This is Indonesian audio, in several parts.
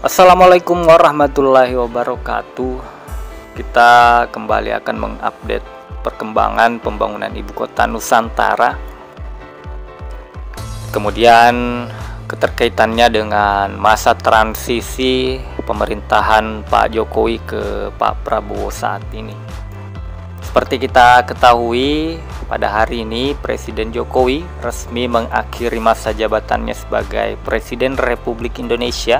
Assalamualaikum warahmatullahi wabarakatuh. Kita kembali akan mengupdate perkembangan pembangunan ibu kota Nusantara. Kemudian keterkaitannya dengan masa transisi pemerintahan Pak Jokowi ke Pak Prabowo saat ini. Seperti kita ketahui, pada hari ini Presiden Jokowi resmi mengakhiri masa jabatannya sebagai Presiden Republik Indonesia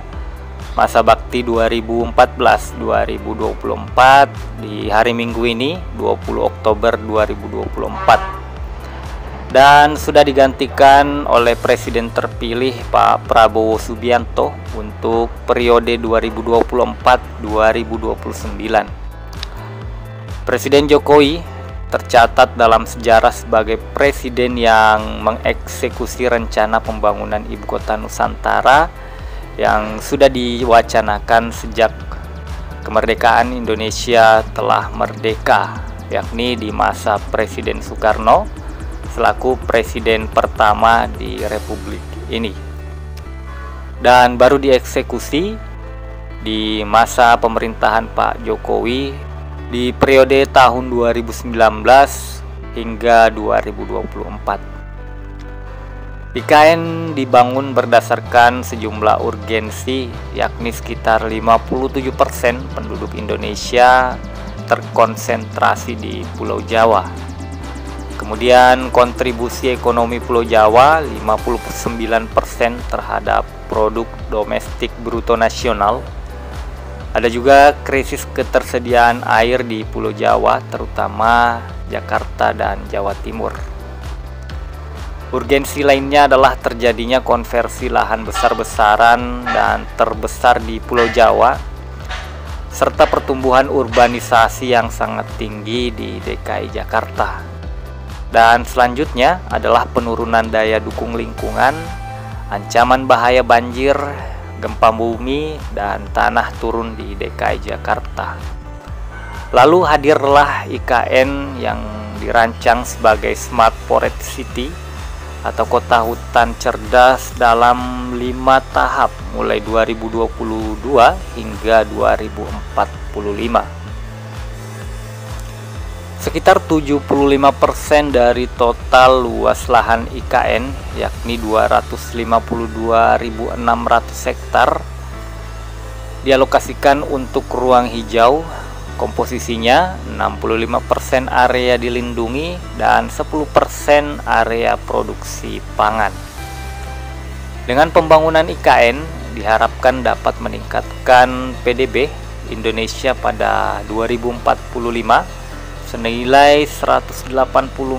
masa bakti 2014-2024 di hari Minggu ini 20 Oktober 2024, dan sudah digantikan oleh Presiden terpilih Pak Prabowo Subianto untuk periode 2024-2029. Presiden Jokowi tercatat dalam sejarah sebagai presiden yang mengeksekusi rencana pembangunan ibu kota Nusantara yang sudah diwacanakan sejak kemerdekaan Indonesia telah merdeka, yakni di masa Presiden Soekarno selaku presiden pertama di Republik ini, dan baru dieksekusi di masa pemerintahan Pak Jokowi di periode tahun 2019 hingga 2024. IKN dibangun berdasarkan sejumlah urgensi, yakni sekitar 57% penduduk Indonesia terkonsentrasi di Pulau Jawa. Kemudian kontribusi ekonomi Pulau Jawa 59% terhadap produk domestik bruto nasional. Ada juga krisis ketersediaan air di Pulau Jawa, terutama Jakarta dan Jawa Timur. Urgensi lainnya adalah terjadinya konversi lahan besar-besaran dan terbesar di Pulau Jawa, serta pertumbuhan urbanisasi yang sangat tinggi di DKI Jakarta. Dan selanjutnya adalah penurunan daya dukung lingkungan, ancaman bahaya banjir, gempa bumi, dan tanah turun di DKI Jakarta. Lalu hadirlah IKN yang dirancang sebagai Smart Forest City atau kota hutan cerdas dalam 5 tahap mulai 2022 hingga 2045. Sekitar 75% dari total luas lahan IKN, yakni 252.600 hektar, dialokasikan untuk ruang hijau. Komposisinya 65% area dilindungi dan 10% area produksi pangan. Dengan pembangunan IKN diharapkan dapat meningkatkan PDB Indonesia pada 2045 senilai 180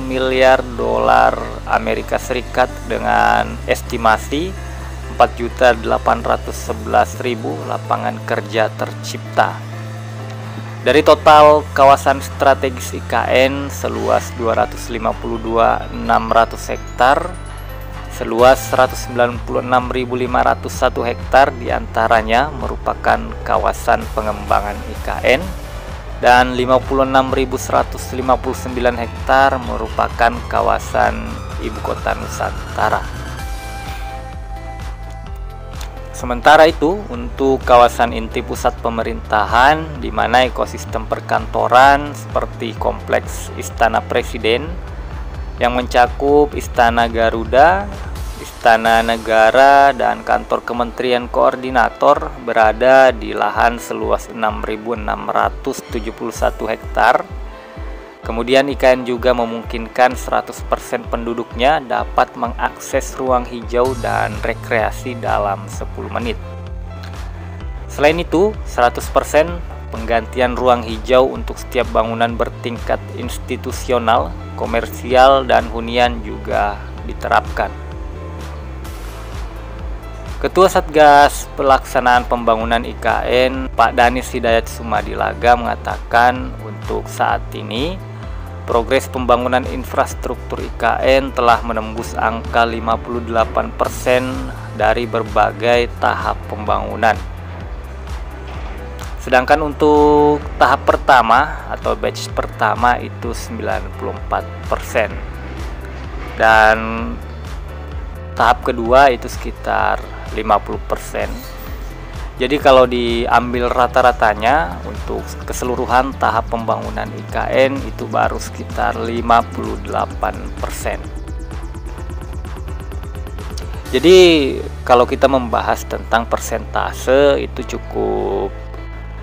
miliar dolar Amerika Serikat dengan estimasi 4.811.000 lapangan kerja tercipta. Dari total kawasan strategis IKN seluas 252.600 hektar, seluas 196.501 hektar diantaranya merupakan kawasan pengembangan IKN, dan 56.159 hektar merupakan kawasan ibu kota Nusantara. Sementara itu, untuk kawasan inti pusat pemerintahan, di mana ekosistem perkantoran seperti kompleks Istana Presiden yang mencakup Istana Garuda, Istana Negara, dan kantor Kementerian Koordinator berada di lahan seluas 6.671 hektar. Kemudian IKN juga memungkinkan 100% penduduknya dapat mengakses ruang hijau dan rekreasi dalam 10 menit. Selain itu, 100% penggantian ruang hijau untuk setiap bangunan bertingkat institusional, komersial, dan hunian juga diterapkan. Ketua Satgas Pelaksanaan Pembangunan IKN, Pak Danis Hidayat Sumadilaga, mengatakan untuk saat ini progres pembangunan infrastruktur IKN telah menembus angka 58% dari berbagai tahap pembangunan. Sedangkan untuk tahap pertama atau batch pertama itu 94%. Dan tahap kedua itu sekitar 50%. Jadi kalau diambil rata-ratanya untuk keseluruhan tahap pembangunan IKN itu baru sekitar 58%. Jadi kalau kita membahas tentang persentase itu cukup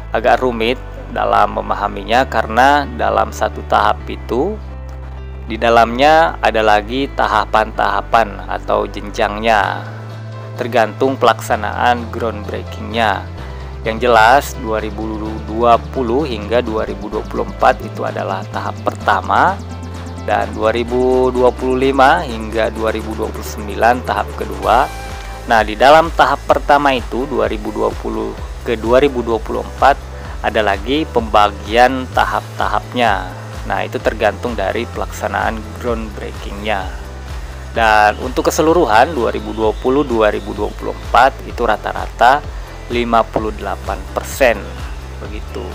agak rumit dalam memahaminya, karena dalam satu tahap itu di dalamnya ada lagi tahapan-tahapan atau jenjangnya, tergantung pelaksanaan groundbreakingnya. Yang jelas 2020 hingga 2024 itu adalah tahap pertama, dan 2025 hingga 2029 tahap kedua. Nah, di dalam tahap pertama itu 2020 ke 2024 ada lagi pembagian tahap-tahapnya. Nah, itu tergantung dari pelaksanaan groundbreakingnya. Dan untuk keseluruhan 2020-2024 itu rata-rata 58% begitu.